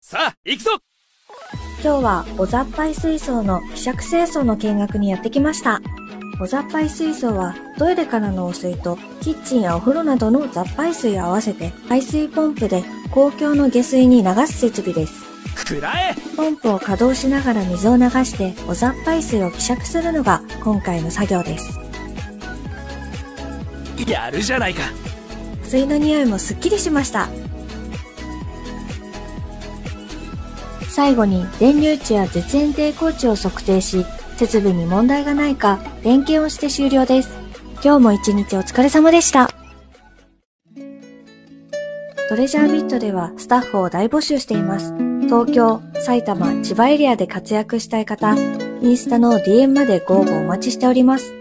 さあ、行くぞ。今日はお雑配水槽の希釈清掃の見学にやってきました。お雑配水槽はトイレからの汚水とキッチンやお風呂などの雑配水を合わせて排水ポンプで公共の下水に流す設備です。くらえ。ポンプを稼働しながら水を流してお雑配水を希釈するのが今回の作業です。やるじゃないか。水の匂いもすっきりしました。最後に電流値や絶縁抵抗値を測定し、設備に問題がないか点検をして終了です。今日も一日お疲れ様でした。トレジャービットではスタッフを大募集しています。東京、埼玉、千葉エリアで活躍したい方、インスタの DM までご応募お待ちしております。